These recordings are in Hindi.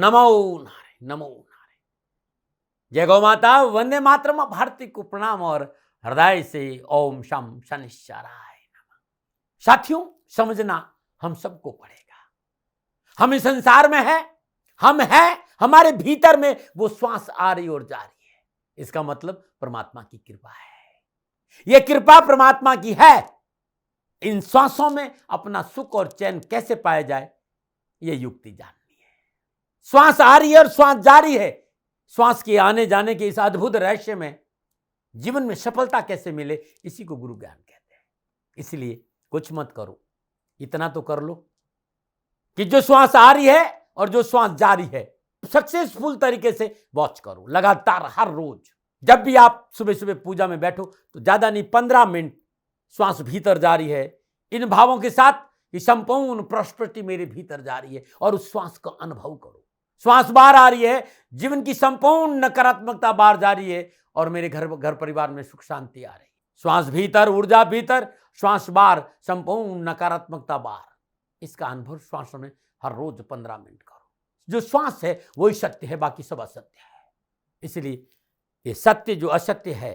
नमो नारायण, नमो नारायण। जय गौ माता, वंदे मातरम। भारती को प्रणाम और हृदय से ओम शम शनिश्चराय नमः। साथियों, समझना हम सबको पड़ेगा। हम इस संसार में हैं, हम हैं, हमारे भीतर में वो श्वास आ रही और जा रही है। इसका मतलब परमात्मा की कृपा है। यह कृपा परमात्मा की है। इन श्वासों में अपना सुख और चैन कैसे पाया जाए, यह युक्ति जाननी है। श्वास आ रही है और श्वास जा रही है। श्वास के आने जाने के इस अद्भुत रहस्य में जीवन में सफलता कैसे मिले, इसी को गुरु ज्ञान कहते हैं। इसलिए कुछ मत करो, इतना तो कर लो कि जो श्वास आ रही है और जो श्वास जा रही है सक्सेसफुल तरीके से वॉच करो। लगातार हर रोज जब भी आप सुबह सुबह पूजा में बैठो तो ज्यादा नहीं 15 मिनट श्वास भीतर जा रही है, इन भावों के साथ कि संपूर्ण प्रॉस्पेरिटी मेरे भीतर जा रही है, और उस श्वास का अनुभव करो। श्वास बाहर आ रही है, जीवन की संपूर्ण नकारात्मकता बाहर जा रही है और मेरे घर परिवार में सुख शांति आ रही है। श्वास भीतर, ऊर्जा भीतर, श्वास बाहर, संपूर्ण नकारात्मकता बाहर। इसका अनुभव श्वास में हर रोज 15 मिनट करो। जो श्वास है वही सत्य है, बाकी सब असत्य है। इसलिए ये सत्य जो असत्य है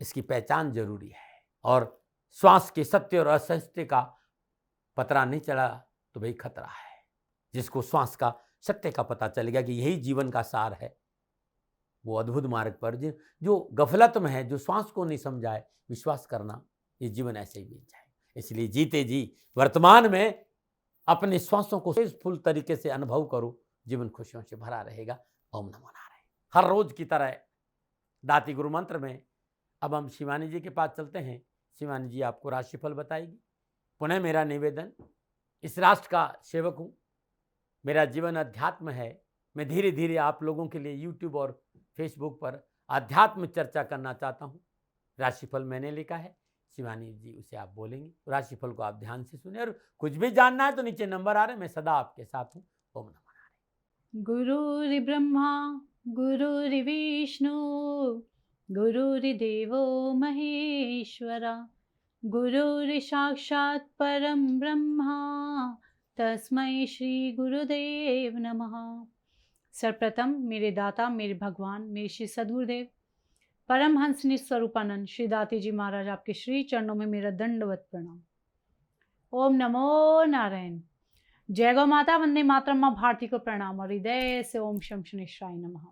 इसकी पहचान जरूरी है। और श्वास के सत्य और असत्य का पता नहीं चला तो भाई खतरा है। जिसको श्वास का सत्य का पता चलेगा कि यही जीवन का सार है, वो अद्भुत मार्ग पर जो गफलत में है, जो श्वास को नहीं समझाए, विश्वास करना ये जीवन ऐसे ही बीत जाए। इसलिए जीते जी वर्तमान में अपने श्वासों को फुल तरीके से अनुभव करो, जीवन खुशियों से भरा रहेगा। ओम नमो नारायण। हर रोज की तरह दाती गुरु मंत्र में अब हम शिवानी जी के पास चलते हैं। शिवानी जी आपको राशिफल बताएगी। पुनः मेरा निवेदन, इस राष्ट्र का सेवक हूँ, मेरा जीवन अध्यात्म है। मैं धीरे धीरे आप लोगों के लिए यूट्यूब और फेसबुक पर अध्यात्म चर्चा करना चाहता हूँ। राशिफल मैंने लिखा है, शिवानी जी उसे आप बोलेंगे। राशिफल को आप ध्यान से सुने, और कुछ भी जानना है तो नीचे नंबर आ रहे हैं, मैं सदा आपके साथ हूँ। ओम नमो नारायण। गुरुर्ब्रह्मा गुरुर्विष्णु गुरुर्देवो महेश्वरा गुरुर्साक्षात् परं ब्रह्मा तस्मै श्री गुरुदेव नमः। सर्वप्रथम मेरे दाता, मेरे भगवान, मेरे श्री सद्गुरुदेव परमहंस निस्वरूपानंद श्री दाती जी महाराज, आपके श्री चरणों में मेरा दंडवत प्रणाम। ओम नमो नारायण। जय गौ माता, वंदे मातरम। माँ भारती को प्रणाम और हृदय से ओम शम शनिश्चराय नमः।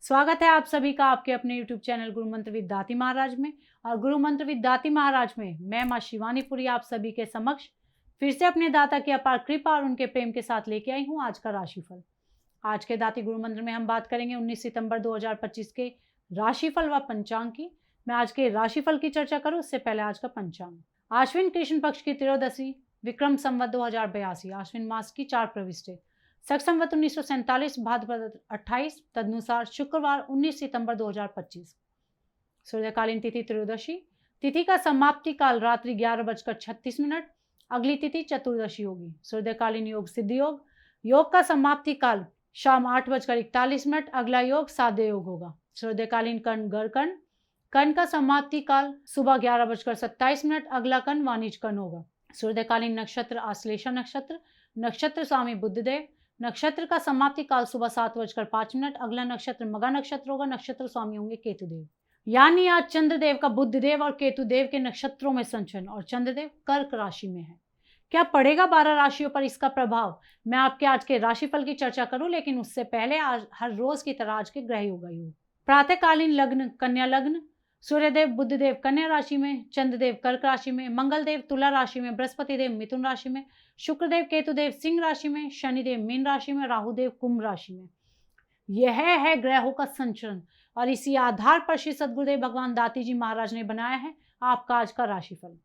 स्वागत है आप सभी का आपके अपने YouTube चैनल गुरु मंत्र विद दाती महाराज में। और गुरु मंत्र विद दाती महाराज में मैं माँ शिवानीपुरी आप सभी के समक्ष फिर से अपने दाता की अपार कृपा और उनके प्रेम के साथ लेके आई हूँ आज का राशिफल। आज के दाती गुरु मंत्र में हम बात करेंगे 19 सितंबर 2025 के राशिफल व पंचांग की। मैं आज के राशिफल की चर्चा करूँ उससे पहले आज का पंचांग। आश्विन कृष्ण पक्ष की त्रयोदशी, विक्रम संवत 2082, आश्विन मास की 4 प्रविष्टे, शक संवत 1947, भाद्रपद 28, तदनुसार शुक्रवार 19 सितंबर 2025। सूर्यकालीन तिथि त्रयोदशी, तिथि का समाप्ति काल रात्रि 11:36। अगली तिथि चतुर्दशी होगी। सूर्यकालीन योग सिद्धि योग, योग का समाप्ति काल शाम 8:41। अगला योग साध्य योग होगा। सूर्यकालीन कर्ण गरकर्ण, कर्ण का समाप्ति काल सुबह 11:27। अगला कर्ण वाणिज्य कर्ण होगा। सूर्यकालीन नक्षत्र आश्लेषा नक्षत्र, नक्षत्र स्वामी बुद्धदेव, नक्षत्र का समाप्ति काल सुबह 7:05। अगला नक्षत्र मगा नक्षत्र होगा। नक्षत्र स्वामी होंगे केतुदेव। यानी आज चंद्रदेव का बुद्धदेव और केतुदेव के नक्षत्रों में संचरण, और चंद्रदेव कर्क राशि में है। क्या पड़ेगा 12 राशियों पर इसका प्रभाव, मैं आपके आज के राशिफल की चर्चा करूं, लेकिन उससे पहले आज हर रोज की तरह आज के ग्रह योग। प्रातःकालीन लग्न कन्या लग्न, सूर्यदेव बुद्धदेव कन्या राशि में, चंद्रदेव कर्क राशि में, मंगलदेव तुला राशि में, बृहस्पति देव मिथुन राशि में, शुक्रदेव केतुदेव सिंह राशि में, शनिदेव मीन राशि में, राहुदेव कुंभ राशि में। यह है ग्रहों का संचरण, और इसी आधार पर श्री सद्गुरुदेव भगवान दाती जी महाराज ने बनाया है आपका आज का राशिफल।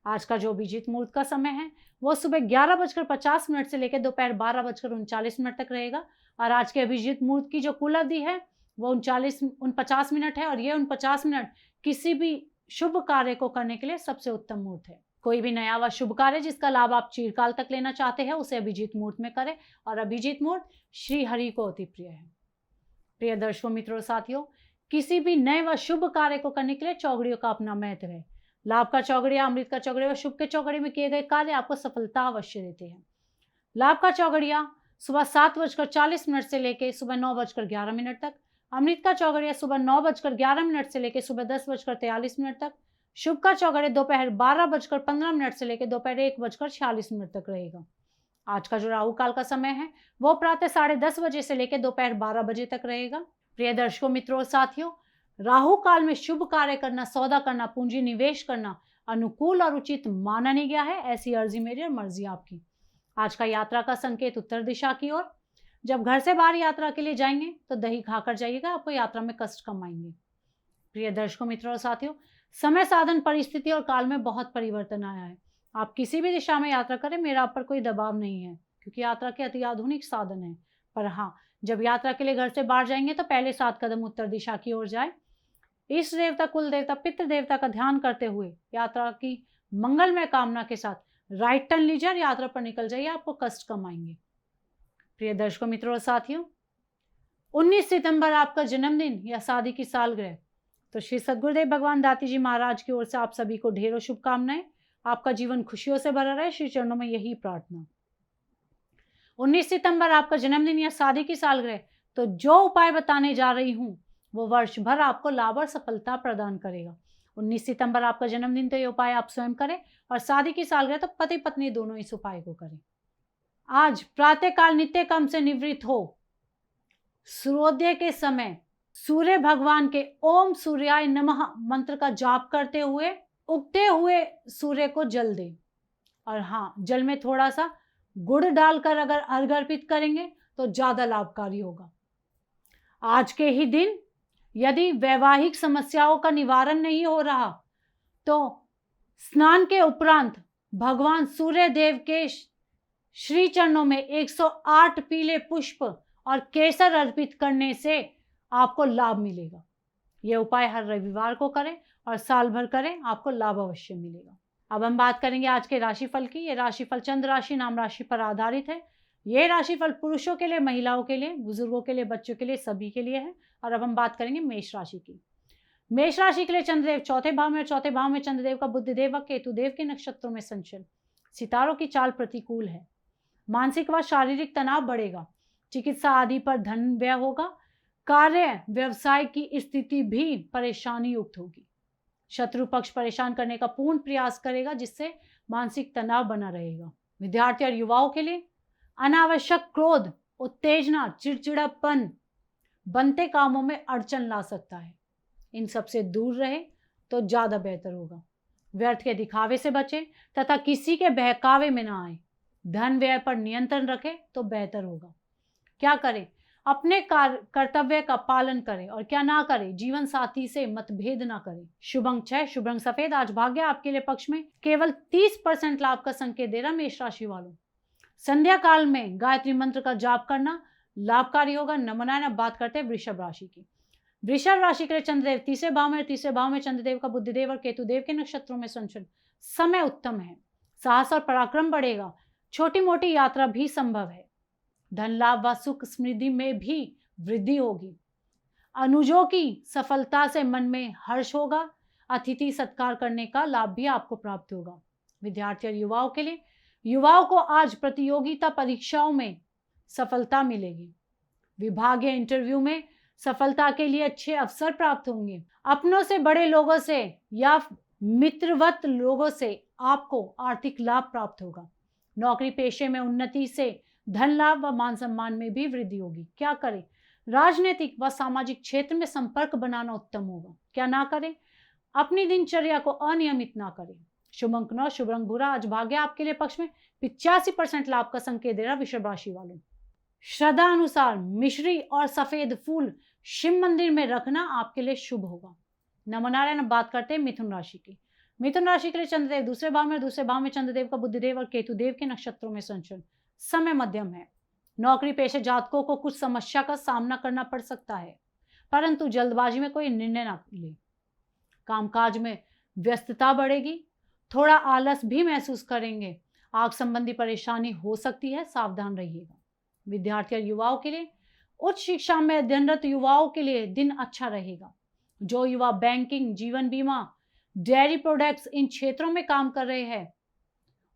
आज का जो अभिजीत मुहूर्त का समय है वो सुबह 11:50 से लेकर दोपहर 12:39 तक रहेगा। और आज के अभिजीत मुहूर्त की जो कुल अवधि है वो 49 मिनट है, और ये 49 मिनट किसी भी शुभ कार्य को करने के लिए सबसे उत्तम मुहूर्त है। कोई भी नया व शुभ कार्य जिसका लाभ आप चिरकाल तक लेना चाहते हैं उसे अभिजीत मुहूर्त में करें, और अभिजीत मुहूर्त श्री हरि को अति प्रिय है। प्रिय दर्शकों, मित्रों, साथियों, किसी भी नए व शुभ कार्य को करने के लिए चौघड़ियों का अपना महत्व है। लाभ का चौघड़िया, अमृत का चौघड़िया व शुभ के चौघड़िया में किए गए कार्य आपको सफलता अवश्य देते हैं। लाभ का चौघड़िया सुबह 7:40 से लेकर सुबह 9:11 तक। अमृत का चौघड़िया सुबह 9:11 से लेकर सुबह 10:43 तक। शुभ का चौघड़िया दोपहर 12:15 से लेकर दोपहर 1:46 तक रहेगा। आज का जो राहु काल का समय है वो प्रातः 10:30 बजे से लेकर दोपहर 12 बजे तक रहेगा। प्रिय दर्शकों, मित्रों और साथियों, राहु काल में शुभ कार्य करना, सौदा करना, पूंजी निवेश करना अनुकूल और उचित माना नहीं गया है। ऐसी अर्जी मेरी और मर्जी आपकी। आज का यात्रा का संकेत उत्तर दिशा की ओर। जब घर से बाहर यात्रा के लिए जाएंगे तो दही खाकर जाइएगा, आपको यात्रा में कष्ट कम आएंगे। प्रिय दर्शकों, मित्रों और साथियों, समय, साधन, परिस्थिति और काल में बहुत परिवर्तन आया है। आप किसी भी दिशा में यात्रा करें, मेरा आप पर कोई दबाव नहीं है, क्योंकि यात्रा के अति आधुनिक साधन है। पर हाँ, जब यात्रा के लिए घर से बाहर जाएंगे तो पहले 7 कदम उत्तर दिशा की ओर जाए। इष्ट देवता, कुल देवता, पितृ देवता का ध्यान करते हुए यात्रा की मंगलमय कामना के साथ राइट टर्न लीजिए और यात्रा पर निकल जाइए, आपको कष्ट कम आएंगे। प्रिय दर्शकों, मित्रों और साथियों, 19 सितंबर आपका जन्मदिन या शादी की सालगिरह, तो श्री सद्गुरुदेव भगवान दाती जी महाराज की ओर से आप सभी को ढेरों शुभकामनाएं। आपका जीवन खुशियों से भरा रहे, श्री चरणों में यही प्रार्थना। 19 सितंबर आपका जन्मदिन या शादी की सालगिरह, तो जो उपाय बताने जा रही हूं वो वर्ष भर आपको लाभ और सफलता प्रदान करेगा। 19 सितंबर आपका जन्मदिन तो ये उपाय आप स्वयं करें, और शादी की सालगिरह तो पति पत्नी दोनों इस उपाय को करें। आज प्रातःकाल नित्य कर्म से निवृत्त हो सूर्योदय के समय सूर्य भगवान के ओम सूर्याय नमः मंत्र का जाप करते हुए उगते हुए सूर्य को जल दें। और हाँ, जल में थोड़ा सा गुड़ डालकर अगर अर्घ्य अर्पित करेंगे तो ज्यादा लाभकारी होगा। आज के ही दिन यदि वैवाहिक समस्याओं का निवारण नहीं हो रहा तो स्नान के उपरांत भगवान सूर्य देव के श्री चरणों में 108 पीले पुष्प और केसर अर्पित करने से आपको लाभ मिलेगा। यह उपाय हर रविवार को करें और साल भर करें, आपको लाभ अवश्य मिलेगा। अब हम बात करेंगे आज के राशिफल की। ये राशिफल चंद्र राशि नाम राशि पर आधारित है। ये राशिफल पुरुषों के लिए, महिलाओं के लिए, बुजुर्गों के लिए, बच्चों के लिए, सभी के लिए है। और अब हम बात करेंगे मेष राशि की। मेष राशि के लिए चंद्रदेव चौथे भाव में, चौथे भाव में चंद्रदेव का बुधदेव व केतुदेव के नक्षत्रों में संचरण। सितारों की चाल प्रतिकूल है। मानसिक व शारीरिक तनाव बढ़ेगा। चिकित्सा आदि पर धन व्यय होगा। कार्य व्यवसाय की स्थिति भी परेशानी युक्त होगी। शत्रु पक्ष परेशान करने का पूर्ण प्रयास करेगा, जिससे मानसिक तनाव बना रहेगा। विद्यार्थी और युवाओं के लिए अनावश्यक क्रोध, उत्तेजना, चिड़चिड़ापन बनते कामों में अड़चन ला सकता है। इन सब से दूर रहे तो ज्यादा बेहतर होगा। व्यर्थ के दिखावे से बचे तथा किसी के बहकावे में ना आए। धन व्यय पर नियंत्रण रखें तो बेहतर होगा। क्या करें? अपने कर्तव्य का पालन करें, और क्या ना करें? जीवन साथी से मतभेद ना करें। शुभ अंक 6, शुभ रंग सफेद। आज भाग्य आपके लिए पक्ष में। केवल 30% लाभ का संकेत दे रहा मेष राशि वालों। संध्या काल में गायत्री मंत्र का जाप करना लाभकारी होगा। नमनाएं। अब बात करते हैं वृषभ राशि की। वृषभ राशि के लिए चंद्रदेव तीसरे भाव में, तीसरे भाव में चंद्रदेव का बुधदेव और केतुदेव के नक्षत्रों में संचरण। समय उत्तम है। साहस और पराक्रम बढ़ेगा। छोटी मोटी यात्रा भी संभव है। धन लाभ व सुख समृद्धि में भी वृद्धि होगी। अनुजों की सफलता से मन में हर्ष होगा। अतिथि सत्कार करने का लाभ भी आपको प्राप्त होगा। विद्यार्थी और युवाओं के लिए, युवाओं को आज प्रतियोगिता परीक्षाओं में सफलता मिलेगी। विभागीय इंटरव्यू में सफलता के लिए अच्छे अवसर प्राप्त होंगे। अपनों से बड़े लोगों से या मित्रवत लोगों से आपको आर्थिक लाभ प्राप्त होगा। नौकरी पेशे में उन्नति से धन लाभ व मान सम्मान में भी वृद्धि होगी। क्या करें? राजनीतिक व सामाजिक क्षेत्र में संपर्क बनाना उत्तम होगा। क्या ना करें? अपनी दिनचर्या को अनियमित ना करें। शुभ अंक 9, शुभ रंग भूरा। आज भाग्य आपके लिए पक्ष में। 85% लाभ का संकेत दे रहा वृषभ राशि वालों। श्रद्धा अनुसार मिश्री और सफेद फूल शिव मंदिर में रखना आपके लिए शुभ होगा। नमनारायण। बात करते हैं मिथुन राशि की। मिथुन राशि के लिए चंद्रदेव दूसरे भाव में, दूसरे भाव में चंद्रदेव का बुधदेव और केतुदेव के नक्षत्रों में संचरण। समय मध्यम है। नौकरी पेशे जातकों को कुछ समस्या का सामना करना पड़ सकता है, परंतु जल्दबाजी में कोई निर्णय ना ले। कामकाज में व्यस्तता बढ़ेगी। थोड़ा आलस भी महसूस करेंगे। आग संबंधी परेशानी हो सकती है, सावधान रहिएगा। विद्यार्थी और युवाओं के लिए, उच्च शिक्षा में अध्ययनरत युवाओं के लिए दिन अच्छा रहेगा। जो युवा बैंकिंग, जीवन बीमा, डेयरी प्रोडक्ट्स इन क्षेत्रों में काम कर रहे हैं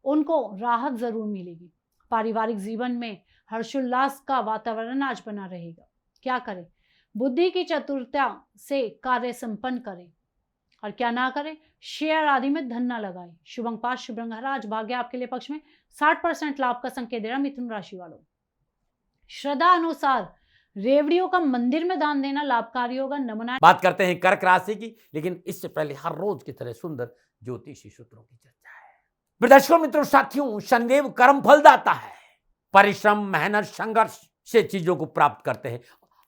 उनको राहत जरूर मिलेगी। पारिवारिक जीवन में हर्षोल्लास का वातावरण आज बना रहेगा। क्या करें? बुद्धि की चतुरता से कार्य संपन्न करें और क्या ना करें, शेयर आदि में धन ना लगाएं। शुभ अंक 5, शुभ रंग हरा। आज भाग्य आपके लिए पक्ष में 60% लाभ का संकेत दे रहा मिथुन राशि वालों। श्रद्धा अनुसार रेवड़ियों का मंदिर में दान देना लाभकारी होगा। नमना। बात करते हैं कर्क राशि की, लेकिन इससे पहले हर रोज की तरह सुंदर ज्योतिषी सूत्रों की चर्चा है। दर्शकों मित्रों साथियों, शनिदेव कर्म फल दाता है। परिश्रम, मेहनत, संघर्ष से चीजों को प्राप्त करते हैं,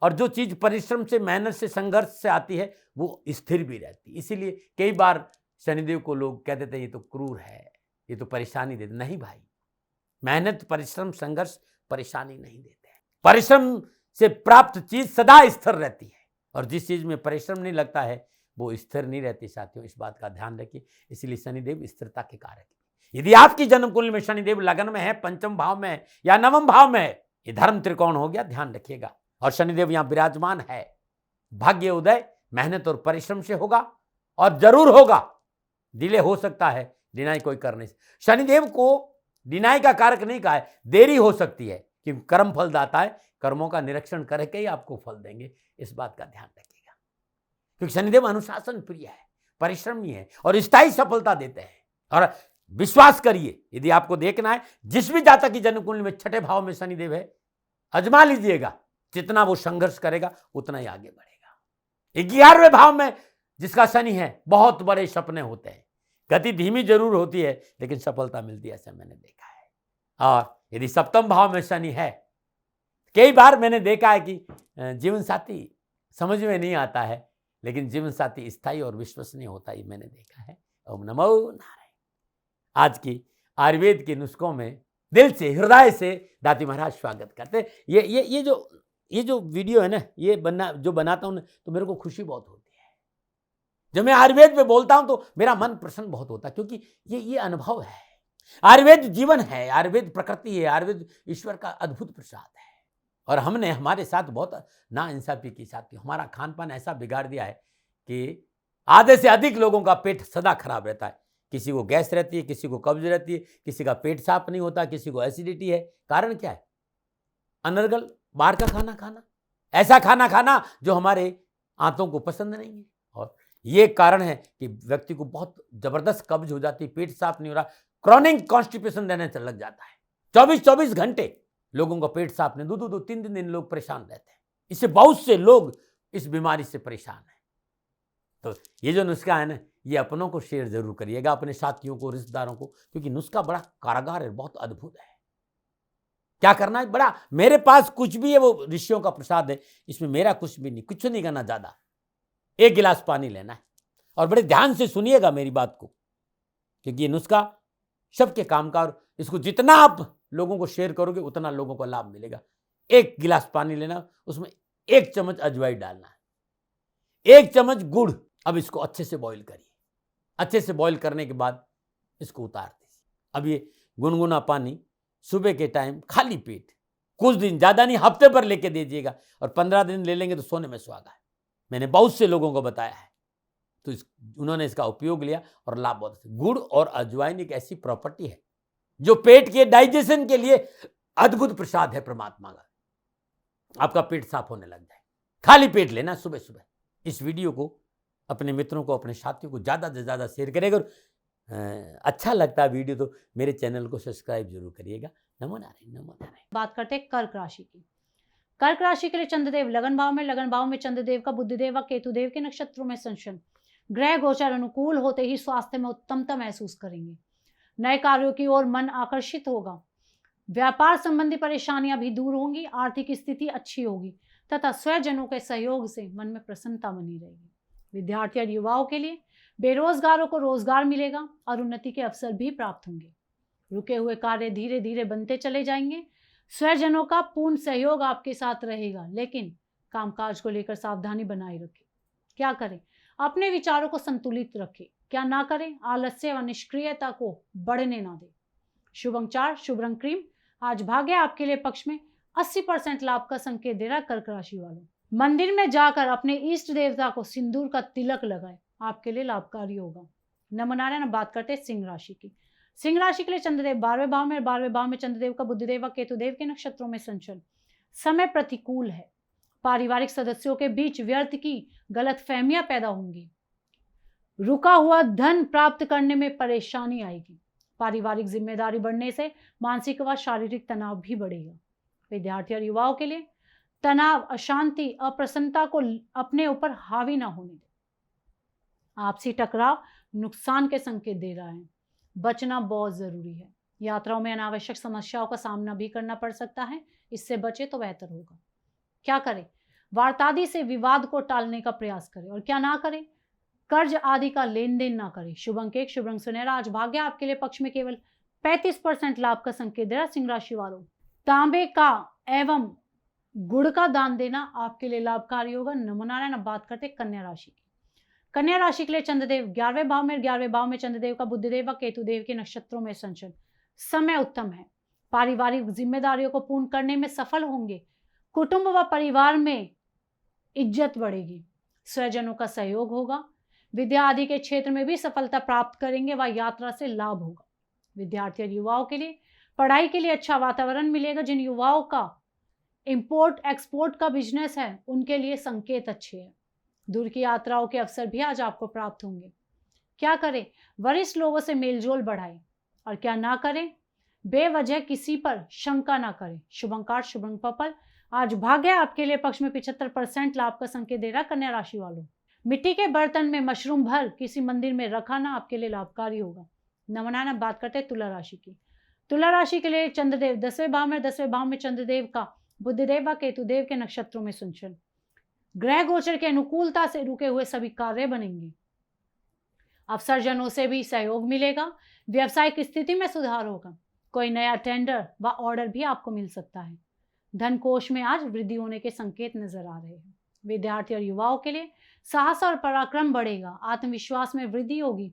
और जो चीज परिश्रम से, मेहनत से, संघर्ष से आती है वो स्थिर भी रहती है। इसीलिए कई बार शनिदेव को लोग कह देते हैं ये तो क्रूर है, ये तो परेशानी देते। नहीं भाई, मेहनत, परिश्रम, संघर्ष परेशानी नहीं देते हैं। परिश्रम से प्राप्त चीज सदा स्थिर रहती है, और जिस चीज में परिश्रम नहीं लगता है वो स्थिर नहीं रहती। साथियों इस बात का ध्यान रखिए। इसलिए शनिदेव स्थिरता के कारक है। यदि आपकी जन्म कुंडली में शनिदेव लगन में है, पंचम भाव में है या नवम भाव में है, ये धर्म त्रिकोण हो गया, ध्यान रखिएगा। और शनिदेव यहां विराजमान है। भाग्य उदय मेहनत और परिश्रम से होगा, और जरूर होगा। डिले हो सकता है, डिनाई कोई कर नहीं। शनिदेव को डिनाई का कारक नहीं कहा है, देरी हो सकती है, क्योंकि कर्म फल दाता है। कर्मों का निरीक्षण करके ही आपको फल देंगे, इस बात का ध्यान रखिएगा। क्योंकि शनिदेव अनुशासन प्रिय है, परिश्रमी है, और स्थायी सफलता देते हैं। और विश्वास करिए, यदि आपको देखना है जिस भी जातक की जन्म कुंडली में छठे भाव में शनिदेव है, आजमा लीजिएगा। जितना वो संघर्ष करेगा उतना ही आगे बढ़ेगा। 11वें भाव में जिसका शनि है, बहुत बड़े सपने होते हैं। गति धीमी जरूर होती है, लेकिन सफलता मिलती है, ऐसा मैंने देखा है। और यदि सप्तम भाव में शनि है, कई बार मैंने देखा है कि जीवन साथी समझ में नहीं आता है, लेकिन जीवन साथी स्थायी और विश्वसनीय होता है, मैंने देखा है। ओम नमो नारायण। आज की आयुर्वेद के नुस्खों में दिल से, हृदय से दाती महाराज स्वागत करते हैं। ये जो वीडियो है ना, ये जो बनाता हूँ तो मेरे को खुशी बहुत होती है। जब मैं आयुर्वेद में बोलता हूं तो मेरा मन प्रसन्न बहुत होता है, क्योंकि ये अनुभव है। आयुर्वेद जीवन है, आयुर्वेद प्रकृति है, आयुर्वेद ईश्वर का अद्भुत प्रसाद है। और हमने हमारे साथ बहुत नाइंसाफी की। साथियों, हमारा खान पान ऐसा बिगाड़ दिया है कि आधे से अधिक लोगों का पेट सदा खराब रहता है। किसी को गैस रहती है, किसी को कब्ज रहती है, किसी का पेट साफ नहीं होता, किसी को एसिडिटी है। कारण क्या है? अनर्गल बाहर का खाना खाना, ऐसा खाना खाना जो हमारे आंतों को पसंद नहीं है। और ये कारण है कि व्यक्ति को बहुत जबरदस्त कब्ज हो जाती है, पेट साफ नहीं हो रहा, क्रॉनिक कॉन्स्टिपेशन रहने लग जाता है। 24-24 घंटे लोगों का पेट साफ नहीं, 2-2, 3-3 दिन लोग परेशान रहते हैं। इससे बहुत से लोग इस बीमारी से परेशान हैं। तो ये जो नुस्खा है ना, ये अपनों को शेयर जरूर करिएगा, अपने साथियों को, रिश्तेदारों को, क्योंकि नुस्खा बड़ा कारागार है, बहुत अद्भुत है। क्या करना है? बड़ा, मेरे पास कुछ भी है वो ऋषियों का प्रसाद है, इसमें मेरा कुछ भी नहीं, कुछ नहीं करना। ज्यादा 1 गिलास पानी लेना है, और बड़े ध्यान से सुनिएगा मेरी बात को, क्योंकि ये नुस्खा सबके काम का, और इसको जितना आप लोगों को शेयर करोगे उतना लोगों को लाभ मिलेगा। 1 गिलास पानी लेना, उसमें 1 चम्मच अजवाइन डालना है, 1 चम्मच गुड़। अब इसको अच्छे से बॉईल करिए। अच्छे से बॉईल करने के बाद इसको उतार दीजिए। अब ये गुनगुना पानी सुबह के टाइम खाली पेट कुछ दिन, ज्यादा नहीं, हफ्ते भर लेके दीजिएगा, और 15 दिन ले लेंगे तो सोने में सुहागा है। मैंने बहुत से लोगों को बताया है, तो उन्होंने इसका उपयोग लिया और लाभ बहुत। गुड़ और अजवाइन एक ऐसी प्रॉपर्टी है जो पेट के डाइजेशन के लिए अद्भुत प्रसाद है परमात्मा का। आपका पेट साफ होने लग जाए। खाली पेट लेना सुबह सुबह। इस वीडियो को अपने मित्रों को, अपने साथियों को ज़्यादा से ज़्यादा शेयर करेगा। अच्छा लगता है वीडियो तो मेरे चैनल को सब्सक्राइब जरूर करिएगा। नमो नारायण, नमो नारायण। बात करते हैं कर्क राशि की। कर्क राशि के लिए चंद्रदेव लगन भाव में चंद्रदेव का बुद्धिदेव व केतुदेव के नक्षत्रों में संचरण। ग्रह गोचर अनुकूल होते ही स्वास्थ्य में उत्तमता महसूस करेंगे। नए कार्यों की ओर मन आकर्षित होगा। व्यापार संबंधी परेशानियां भी दूर होंगी। आर्थिक स्थिति अच्छी होगी तथा स्वजनों के सहयोग से मन में प्रसन्नता बनी रहेगी। विद्यार्थी और युवाओं के लिए, बेरोजगारों को रोजगार मिलेगा और उन्नति के अवसर भी प्राप्त होंगे। रुके हुए कार्य धीरे धीरे बनते चले जाएंगे। स्वजनों का पूर्ण सहयोग आपके साथ रहेगा, लेकिन कामकाज को लेकर सावधानी बनाए रखें। क्या करें? अपने विचारों को संतुलित रखें। क्या ना करें? आलस्य व निष्क्रियता को बढ़ने ना दें। शुभ अंक 4, शुभ रंग क्रीम। आज भाग्य आपके लिए पक्ष में 80% लाभ का संकेत दे रहा कर्क राशि वालों। मंदिर में जाकर अपने इष्ट देवता को सिंदूर का तिलक लगाए, आपके लिए लाभकारी होगा। नमो नारायण। बात करते हैं सिंह राशि की। सिंह राशि के लिए चंद्रदेव 12वें भाव में, और 12वें भाव में चंद्रदेव का बुधदेव व केतुदेव के नक्षत्रों में संचरण। समय प्रतिकूल है। पारिवारिक सदस्यों के बीच व्यर्थ की गलतफहमियां पैदा होंगी। रुका हुआ धन प्राप्त करने में परेशानी आएगी। पारिवारिक जिम्मेदारी बढ़ने से मानसिक व शारीरिक तनाव भी बढ़ेगा। विद्यार्थी और युवाओं के लिए तनाव, अशांति, अप्रसन्नता को अपने ऊपर हावी ना होने दें। आपसी टकराव नुकसान के संकेत दे रहा है। बचना बहुत जरूरी है। यात्राओं में अनावश्यक समस्याओं का सामना भी करना पड़ सकता है, इससे बचे तो बेहतर होगा। क्या करें? वार्तादि से विवाद को टालने का प्रयास करें, और क्या ना करें? कर्ज आदि का लेन देन ना करें। शुभ अंक 1, शुभ रंग सुनहरा। आज भाग्य आपके लिए पक्ष में केवल 35% लाभ का संकेत दे रहा। सिंह राशि वालों, तांबे का एवं गुड़ का दान देना आपके लिए लाभकारी होगा। नमो नारायण। अब बात करते हैं कन्या राशि की। कन्या राशि के लिए चंद्रदेव 11वें भाव में, 11वें भाव में चंद्रदेव का बुधदेव व केतुदेव के नक्षत्रों में संचरण। समय उत्तम है। पारिवारिक जिम्मेदारियों को पूर्ण करने में सफल होंगे। कुटुंब व परिवार में इज्जत बढ़ेगी। स्वजनों का सहयोग होगा। विद्या आदि के क्षेत्र में भी सफलता प्राप्त करेंगे व यात्रा से लाभ होगा। विद्यार्थी और युवाओं के लिए पढ़ाई के लिए अच्छा वातावरण मिलेगा। जिन युवाओं का इंपोर्ट एक्सपोर्ट का बिजनेस है, उनके लिए संकेत अच्छे हैं। दूर की यात्राओं के अवसर भी आज आपको प्राप्त होंगे। क्या करें? वरिष्ठ लोगों से मेलजोल बढ़ाएं, और क्या ना करें? बेवजह किसी पर शंका ना करें। शुभ अंक शुभ रंग पर्पल। आज भाग्य आपके लिए पक्ष में 75% लाभ का संकेत दे रहा। कन्या राशि वालों, मिट्टी के बर्तन में मशरूम भर किसी मंदिर में रखाना आपके लिए लाभकारी होगा। नमनाना। बात करते हैं तुला राशि की। तुला राशि के लिए चंद्रदेव 10वें भाव में, 10वें भाव में चंद्रदेव का बुधदेव व केतुदेव के नक्षत्रों में संचरण। ग्रह गोचर की अनुकूलता से रुके हुए सभी कार्य बनेंगे। अफसरजनों से भी सहयोग मिलेगा। व्यवसायिक स्थिति में सुधार होगा। कोई नया टेंडर व ऑर्डर भी आपको मिल सकता है। धन कोष में आज वृद्धि होने के संकेत नजर आ रहे हैं। विद्यार्थी और युवाओं के लिए साहस और पराक्रम बढ़ेगा। आत्मविश्वास में वृद्धि होगी।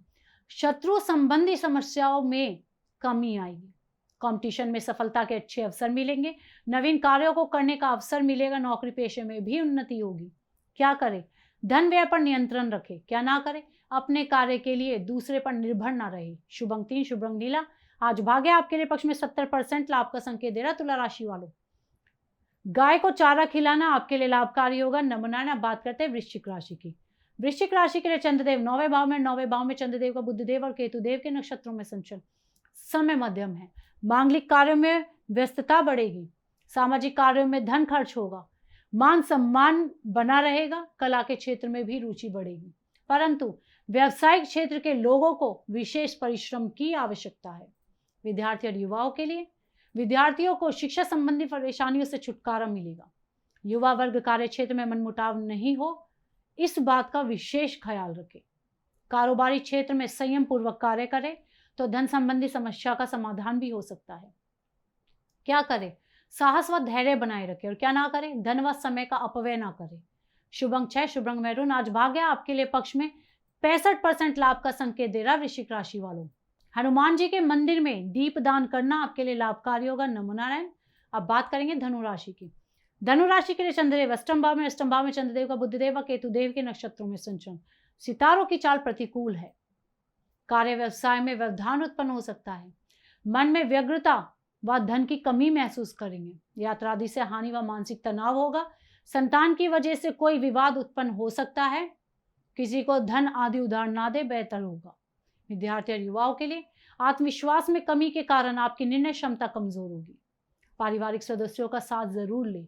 शत्रु संबंधी समस्याओं में कमी आएगी। कंपटीशन में सफलता के अच्छे अवसर मिलेंगे। नवीन कार्यों को करने का अवसर मिलेगा। नौकरी पेशे में भी उन्नति होगी। क्या करें? धन व्यय पर नियंत्रण रखें। क्या ना करें? अपने कार्य के लिए दूसरे पर निर्भर ना रहे। शुभ अंक 3, शुभ रंग नीला। आज भाग्य आपके लिए पक्ष में 70% लाभ का संकेत दे रहा। तुला राशि वालों, गाय को चारा खिलाना आपके लिए लाभकारी होगा। नमनाना। बात करते हैं वृश्चिक राशि की। वृश्चिक राशि के लिए चंद्रदेव 9वें भाव में, 9वें भाव में चंद्रदेव का बुधदेव और केतुदेव के नक्षत्रों में संचरण। समय मध्यम है। मांगलिक कार्यों में व्यस्तता बढ़ेगी। सामाजिक कार्यों में धन खर्च होगा। मान सम्मान बना रहेगा। कला के क्षेत्र में भी रुचि बढ़ेगी, परंतु व्यावसायिक क्षेत्र के लोगों को विशेष परिश्रम की आवश्यकता है। विद्यार्थी और युवाओं के लिए विद्यार्थियों को शिक्षा संबंधी परेशानियों से छुटकारा मिलेगा। युवा वर्ग कार्य क्षेत्र में मनमुटाव नहीं हो, इस बात का विशेष ख्याल रखें। कारोबारी क्षेत्र में संयम पूर्वक कार्य करें तो धन संबंधी समस्या का समाधान भी हो सकता है। क्या करें? साहस व धैर्य बनाए रखें, और क्या ना करें? धन व समय का अपव्यय ना करें। शुभ अंक 6, शुभ रंग मैरून। आज भाग्य आपके लिए पक्ष में 65% लाभ का संकेत दे रहा। वृश्चिक राशि वालों, हनुमान जी के मंदिर में दीप दान करना आपके लिए लाभकारी होगा। नमो नारायण। अब बात करेंगे धनु राशि की। धनु राशि के लिए चंद्रदेव 8वें भाव में, 8वें भाव में चंद्रदेव का बुधदेव व केतुदेव के नक्षत्रों में संचरण। सितारों की चाल प्रतिकूल है। कार्य व्यवसाय में व्यवधान उत्पन्न हो सकता है। मन में व्यग्रता व धन की कमी महसूस करेंगे। यात्रा आदि से हानि व मानसिक तनाव होगा। संतान की वजह से कोई विवाद उत्पन्न हो सकता है। किसी को धन आदि उधार ना दे, बेहतर होगा। विद्यार्थी और युवाओं के लिए आत्मविश्वास में कमी के कारण आपकी निर्णय क्षमता कमजोर होगी। पारिवारिक सदस्यों का साथ जरूर ले।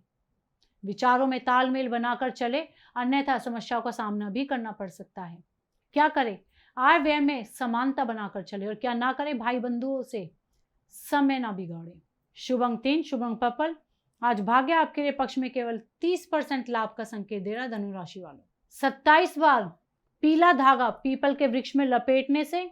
विचारों में तालमेल बनाकर चले, अन्यथा समस्याओं का सामना भी करना पड़ सकता है। क्या करें? आय व्यय में समानता बनाकर चले, और क्या ना करें? भाई बंधुओं से समय ना बिगाड़े। शुभ अंक 3, शुभ अंक पर्पल। आज भाग्य आपके लिए पक्ष में केवल 30% लाभ का संकेत दे रहा। धनु राशि वालों, 27 बार पीला धागा पीपल के वृक्ष में लपेटने से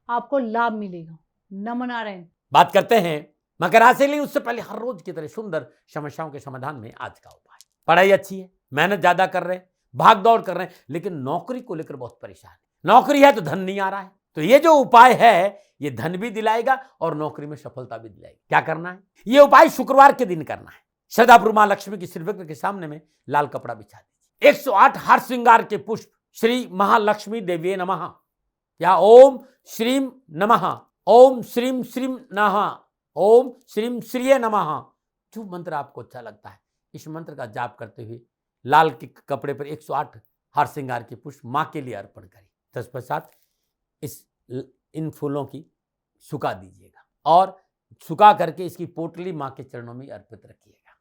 आपको लाभ मिलेगा। नमो नारायण। बात करते हैं मकर राशि लिए। उससे पहले हर रोज की तरह सुंदर समस्याओं के समाधान में आज का उपाय। पढ़ाई अच्छी है, मेहनत ज्यादा कर रहे हैं, भाग दौड़ कर रहे हैं, लेकिन नौकरी को लेकर बहुत परेशान है। नौकरी है तो धन नहीं आ रहा है, तो ये जो उपाय है ये धन भी दिलाएगा और नौकरी में सफलता भी दिलाएगी। क्या करना है? ये उपाय शुक्रवार के दिन करना है। श्रद्धापुर मां लक्ष्मी की श्रीविग्रह के सामने में लाल कपड़ा बिछा दीजिए। 108 हार श्रृंगार के पुष्प श्री महालक्ष्मी देवी नमः या ओम श्रीम नमः ओम श्रीम श्रीम नमः, ओम श्रीम श्रीय नमः। जो मंत्र आपको अच्छा लगता है, इस मंत्र का जाप करते हुए लाल के कपड़े पर 108 हार श्रृंगार के पुष्प माँ के लिए अर्पण करें। तत्पश्चात इन फूलों की सुखा दीजिएगा और सुखा करके इसकी पोटली माँ के चरणों में अर्पित रखिएगा।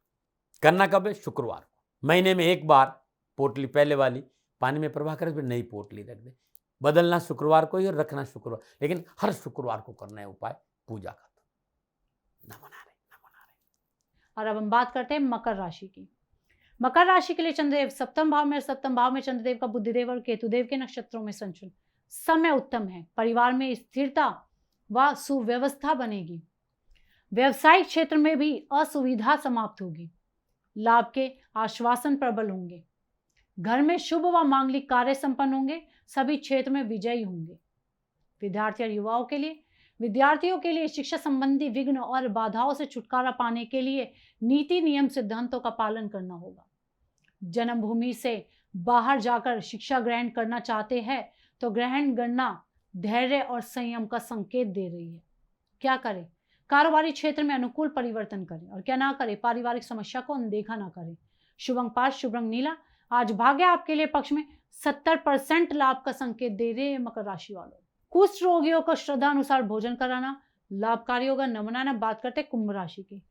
करना कब है? शुक्रवार को। महीने में एक बार पोटली पहले वाली पानी में प्रवाह कर फिर नई पोटली रख दे। बदलना शुक्रवार को ही और रखना शुक्रवार, लेकिन हर शुक्रवार को करना है उपाय पूजा का। नमो नारायण। और अब हम बात करते हैं मकर राशि की। मकर राशि के लिए चंद्रदेव सप्तम भाव में, सप्तम भाव में चंद्रदेव का बुद्धिदेव और केतुदेव के नक्षत्रों में संचरण। समय उत्तम है, परिवार में स्थिरता व सुव्यवस्था बनेगी। व्यवसायिक क्षेत्र में भी असुविधा समाप्त होगी। लाभ के आश्वासन प्रबल होंगे। घर में शुभ व मांगलिक कार्य संपन्न होंगे। सभी क्षेत्र में विजयी होंगे। विद्यार्थी और युवाओं के लिए, विद्यार्थियों के लिए शिक्षा संबंधी विघ्न और बाधाओं से छुटकारा पाने के लिए नीति नियम सिद्धांतों का पालन करना होगा। जन्मभूमि से बाहर जाकर शिक्षा ग्रहण करना चाहते हैं तो ग्रहण करना धैर्य और संयम का संकेत दे रही है। क्या करें? कारोबारी क्षेत्र में अनुकूल परिवर्तन करें और क्या ना करें? पारिवारिक समस्या को अनदेखा ना करें। शुभ अंक 5, शुभ रंग नीला। आज भाग्य आपके लिए पक्ष में 70% लाभ का संकेत दे रहे हैं मकर राशि वालों। कुष्ठ रोगियों को श्रद्धा अनुसार भोजन कराना लाभकारी होगा। नमूना बात करते हैं कुंभ राशि की।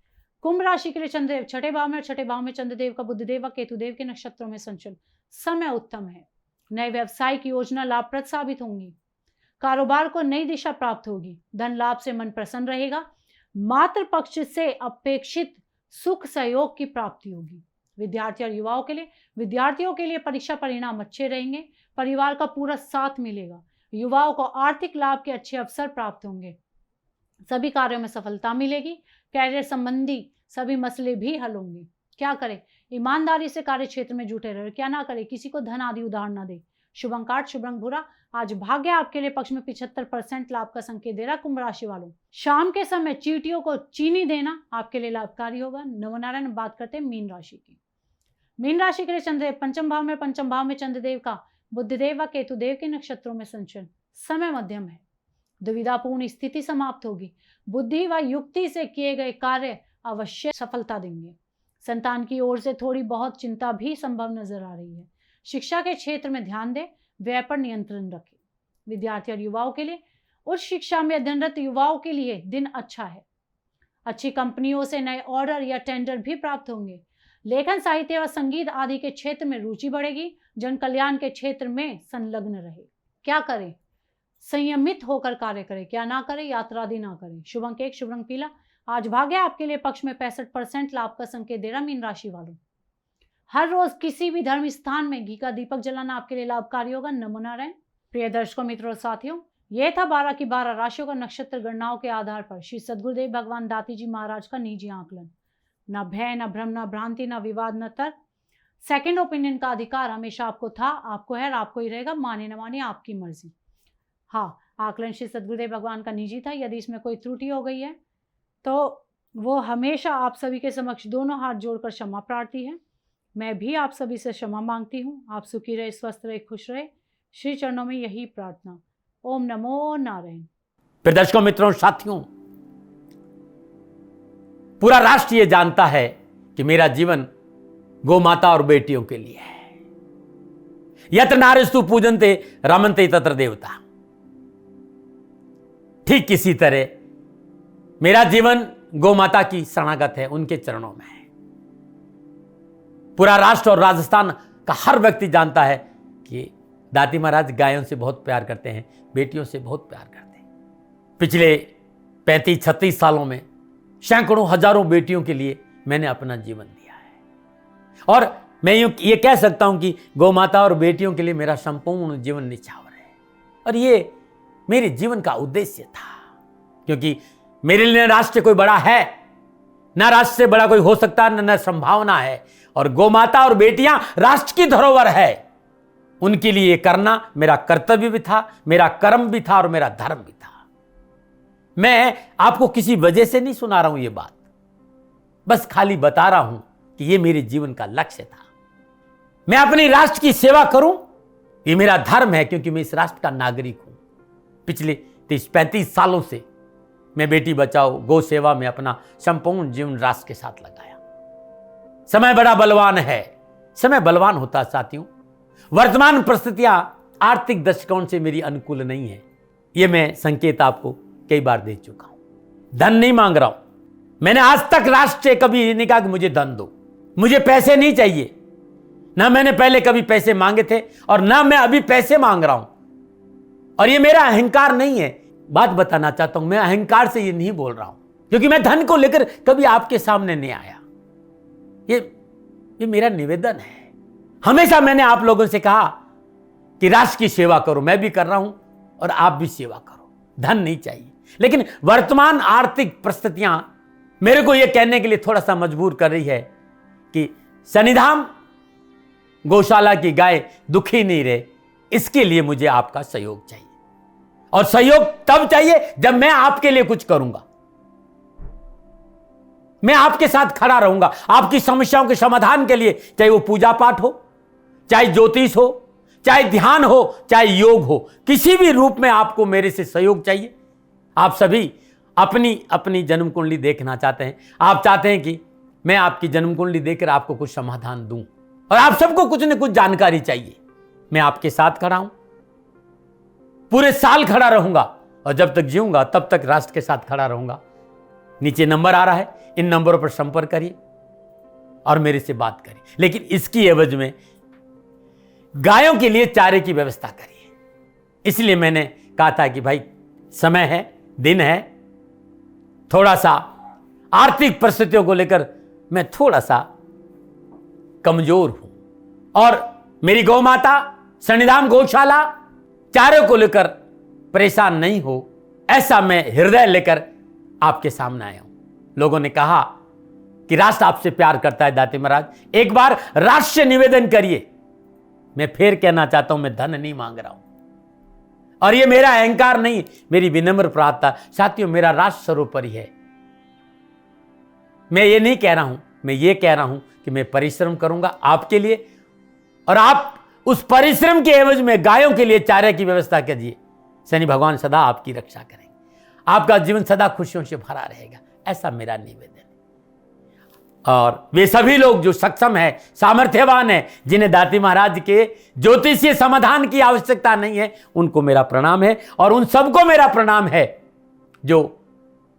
कुंभ राशि के लिए चंद्रदेव छठे भाव में और छठे भाव में चंद्रदेव का बुद्धदेव व केतुदेव के नक्षत्रों में संचलन। समय उत्तम है। नए व्यवसायिक योजना लाभप्रद साबित होंगी। कारोबार को नई दिशा प्राप्त होगी। धन लाभ से मन प्रसन्न रहेगा। मातृ पक्ष से अपेक्षित सुख सहयोग की प्राप्ति होगी। विद्यार्थी और युवाओं के लिए, विद्यार्थियों के लिए परीक्षा परिणाम अच्छे रहेंगे। परिवार का पूरा साथ मिलेगा। युवाओं को आर्थिक लाभ के अच्छे अवसर प्राप्त होंगे। सभी कार्यों में सफलता मिलेगी। कैरियर संबंधी सभी मसले भी हल होंगे। क्या करें? ईमानदारी से कार्य क्षेत्र में जुटे रहे। क्या ना करें? किसी को धन आदि उधार ना दे। शुभ अंक 8, शुभ रंग भूरा। आज भाग्य आपके लिए पक्ष में 75% लाभ का संकेत दे रहा कुंभ राशि वालों। शाम के समय चींटियों को चीनी देना आपके लिए लाभकारी होगा। नवनारायण बात करते हैं मीन राशि की। मीन राशि के लिए चंद्रदेव पंचम भाव में, पंचम भाव में चंद्रदेव का बुद्धदेव व केतुदेव के नक्षत्रों में संचरण। समय मध्यम है। दुविधापूर्ण स्थिति समाप्त होगी। बुद्धि व युक्ति से किए गए कार्य अवश्य सफलता देंगे। संतान की ओर से थोड़ी बहुत चिंता भी संभव नजर आ रही है। शिक्षा के क्षेत्र में ध्यान दें, व्यय पर नियंत्रण रखें। विद्यार्थी और युवाओं के लिए, उच्च शिक्षा में अध्ययनरत युवाओं के लिए दिन अच्छा है। अच्छी कंपनियों से नए ऑर्डर या टेंडर भी प्राप्त होंगे। लेखन, साहित्य व संगीत आदि के क्षेत्र में रुचि बढ़ेगी। जन कल्याण के क्षेत्र में संलग्न रहे। क्या करें? संयमित होकर कार्य करें। क्या ना करें? यात्रा आदि ना करें। शुभ अंक 1, शुभ रंग पीला। आज भाग्य आपके लिए पक्ष में 65% लाभ का संकेत दे रहा मीन राशि वालों। हर रोज किसी भी धर्म स्थान में घी का दीपक जलाना आपके लिए लाभकारी होगा। नमो नारायण। प्रिय दर्शकों, मित्रों, साथियों, यह था 12 की 12 राशियों का नक्षत्र गणनाओं के आधार पर श्री सद्गुरुदेव भगवान दाती जी महाराज का निजी आकलन। न भय, न भ्रम, न भ्रांति, न विवाद, न तर्क। सेकंड ओपिनियन का अधिकार हमेशा आपको था, आपको है और आपको ही रहेगा। माने न माने आपकी मर्जी। हाँ, आकलन श्री सद्गुरुदेव भगवान का निजी था। यदि इसमें कोई त्रुटि हो गई है तो वो हमेशा आप सभी के समक्ष दोनों हाथ जोड़कर क्षमा प्रार्थी है। मैं भी आप सभी से क्षमा मांगती हूँ। आप सुखी रहे, स्वस्थ रहे, खुश रहे। श्री चरणों में यही प्रार्थना। ओम नमो नारायण। फिर दर्शकों, मित्रों, साथियों, पूरा राष्ट्र ये जानता है कि मेरा जीवन गौ माता और बेटियों के लिए है। यत्र नारीस्तु पूजन्ते रमन्ते तत्र देवता। ठीक किसी तरह मेरा जीवन गौ माता की शरणागत है, उनके चरणों में है। पूरा राष्ट्र और राजस्थान का हर व्यक्ति जानता है कि दाती महाराज गायों से बहुत प्यार करते हैं, बेटियों से बहुत प्यार करते हैं। पिछले 35-36 सालों में सैकड़ों हजारों बेटियों के लिए मैंने अपना जीवन दिया है और मैं ये कह सकता हूं कि गौ माता और बेटियों के लिए मेरा संपूर्ण जीवन निछावर है। और ये मेरे जीवन का उद्देश्य था, क्योंकि मेरे लिए राष्ट्र कोई बड़ा है, ना राष्ट्र से बड़ा कोई हो सकता, न संभावना है। और गौ माता और बेटियां राष्ट्र की धरोहर है। उनके लिए करना मेरा कर्तव्य भी था, मेरा कर्म भी था और मेरा धर्म भी था। मैं आपको किसी वजह से नहीं सुना रहा हूं ये बात, बस खाली बता रहा हूं कि ये मेरे जीवन का लक्ष्य था। मैं अपने राष्ट्र की सेवा करूं, ये मेरा धर्म है, क्योंकि मैं इस राष्ट्र का नागरिक हूं। पिछले 30-35 सालों से मैं बेटी बचाओ गौ सेवा में अपना संपूर्ण जीवन राष्ट्र के साथ लगाया। समय बड़ा बलवान है, समय बलवान होता साथियों। वर्तमान परिस्थितियां आर्थिक दृष्टिकोण से मेरी अनुकूल नहीं है, ये मैं संकेत आपको कई बार दे चुका हूं। धन नहीं मांग रहा हूं। मैंने आज तक राष्ट्र से कभी ये नहीं कहा कि मुझे धन दो, मुझे पैसे नहीं चाहिए। ना मैंने पहले कभी पैसे मांगे थे और ना मैं अभी पैसे मांग रहा हूं। और ये मेरा अहंकार नहीं है। बात बताना चाहता हूं, मैं अहंकार से ये नहीं बोल रहा हूं, क्योंकि मैं धन को लेकर कभी आपके सामने नहीं आया। ये मेरा निवेदन है। हमेशा मैंने आप लोगों से कहा कि राष्ट्र की सेवा करो, मैं भी कर रहा हूं और आप भी सेवा करो। धन नहीं चाहिए, लेकिन वर्तमान आर्थिक परिस्थितियां मेरे को यह कहने के लिए थोड़ा सा मजबूर कर रही है कि सन्निधाम गौशाला की गाय दुखी नहीं रहे, इसके लिए मुझे आपका सहयोग चाहिए। और सहयोग तब चाहिए जब मैं आपके लिए कुछ करूंगा, मैं आपके साथ खड़ा रहूंगा आपकी समस्याओं के समाधान के लिए। चाहे वो पूजा पाठ हो, चाहे ज्योतिष हो, चाहे ध्यान हो, चाहे योग हो, किसी भी रूप में आपको मेरे से सहयोग चाहिए। आप सभी अपनी अपनी जन्म कुंडली देखना चाहते हैं। आप चाहते हैं कि मैं आपकी जन्म कुंडली देखकर आपको कुछ समाधान दूं, और आप सबको कुछ न कुछ जानकारी चाहिए। मैं आपके साथ खड़ा हूं, पूरे साल खड़ा रहूंगा, और जब तक जीऊंगा तब तक राष्ट्र के साथ खड़ा रहूंगा। नीचे नंबर आ रहा है, इन नंबरों पर संपर्क करिए और मेरे से बात करिए। लेकिन इसकी एवज में गायों के लिए चारे की व्यवस्था करिए। इसलिए मैंने कहा था कि भाई समय है, दिन है, थोड़ा सा आर्थिक परिस्थितियों को लेकर मैं थोड़ा सा कमजोर हूं, और मेरी गौ माता सन्निधाम गौशाला चारे को लेकर परेशान नहीं हो, ऐसा मैं हृदय लेकर आपके सामने आया हूं। लोगों ने कहा कि राष्ट्र आपसे प्यार करता है दाते महाराज, एक बार राष्ट्र से निवेदन करिए। मैं फिर कहना चाहता हूं, मैं धन नहीं मांग रहा हूं, और ये मेरा अहंकार नहीं, मेरी विनम्र प्रार्थना। साथियों, मेरा राष्ट्र सर्वोपरि है। मैं ये नहीं कह रहा हूं, मैं ये कह रहा हूं कि मैं परिश्रम करूंगा आपके लिए, और आप उस परिश्रम के एवज में गायों के लिए चारे की व्यवस्था कीजिए। शनि भगवान सदा आपकी रक्षा करेंगे, आपका जीवन सदा खुशियों से भरा रहेगा, ऐसा मेरा निवेदन है। और वे सभी लोग जो सक्षम है, सामर्थ्यवान है, जिन्हें दाती महाराज के ज्योतिषीय समाधान की आवश्यकता नहीं है, उनको मेरा प्रणाम है। और उन सबको मेरा प्रणाम है जो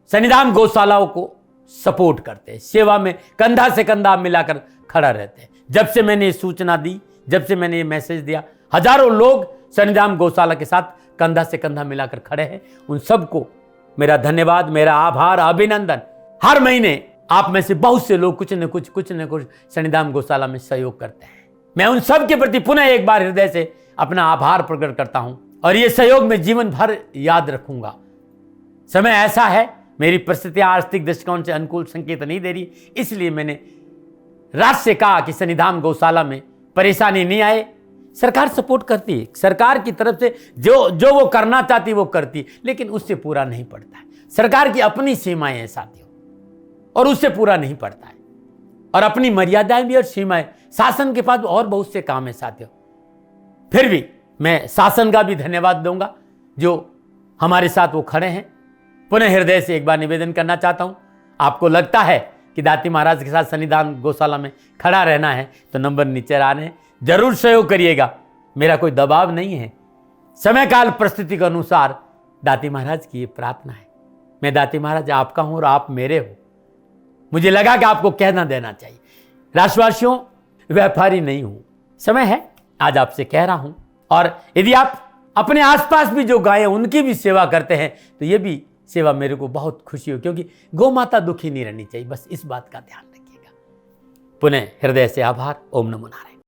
सन्निधाम गौशालाओं को सपोर्ट करते हैं, सेवा में कंधा से कंधा मिलाकर खड़ा रहते हैं। जब से मैंने ये सूचना दी, जब से मैंने ये मैसेज दिया, हजारों लोग सन्निधाम गौशाला के साथ कंधा से कंधा मिलाकर खड़े हैं। उन सबको मेरा धन्यवाद, मेरा आभार, अभिनंदन। हर महीने आप में से बहुत से लोग कुछ न कुछ सन्निधाम गौशाला में सहयोग करते हैं। मैं उन सब के प्रति पुनः एक बार हृदय से अपना आभार प्रकट करता हूं, और ये सहयोग मैं जीवन भर याद रखूंगा। समय ऐसा है, मेरी परिस्थितियां आर्थिक दृष्टिकोण से अनुकूल संकेत नहीं दे रही, इसलिए मैंने राष्ट्र से कहा कि सन्निधाम गौशाला में परेशानी नहीं आए। सरकार सपोर्ट करती है, सरकार की तरफ से जो वो करना चाहती वो करती, लेकिन उससे पूरा नहीं पड़ता है। सरकार की अपनी सीमाएं हैं साथियों, और उससे पूरा नहीं पड़ता है, और अपनी मर्यादाएं भी और सीमाएं। शासन के पास और बहुत से काम है साथियों। फिर भी मैं शासन का भी धन्यवाद दूंगा जो हमारे साथ वो खड़े हैं। पुनः हृदय से एक बार निवेदन करना चाहता हूं, आपको लगता है कि दाती महाराज के साथ सन्निधान गौशाला में खड़ा रहना है तो नंबर नीचे आ रहे हैं, जरूर सहयोग करिएगा। मेरा कोई दबाव नहीं है, समय काल परिस्थिति के अनुसार दाती महाराज की ये प्रार्थना है। मैं दाती महाराज आपका हूं और आप मेरे हो। मुझे लगा कि आपको कहना देना चाहिए। राष्ट्रवासियों, व्यापारी नहीं हूं, समय है आज आपसे कह रहा हूं। और यदि आप अपने आसपास भी जो गायें उनकी भी सेवा करते हैं तो ये भी सेवा मेरे को बहुत खुशी हो, क्योंकि गौ माता दुखी नहीं रहनी चाहिए। बस इस बात का ध्यान रखिएगा। पुनः हृदय से आभार। ओम नमो नारायण।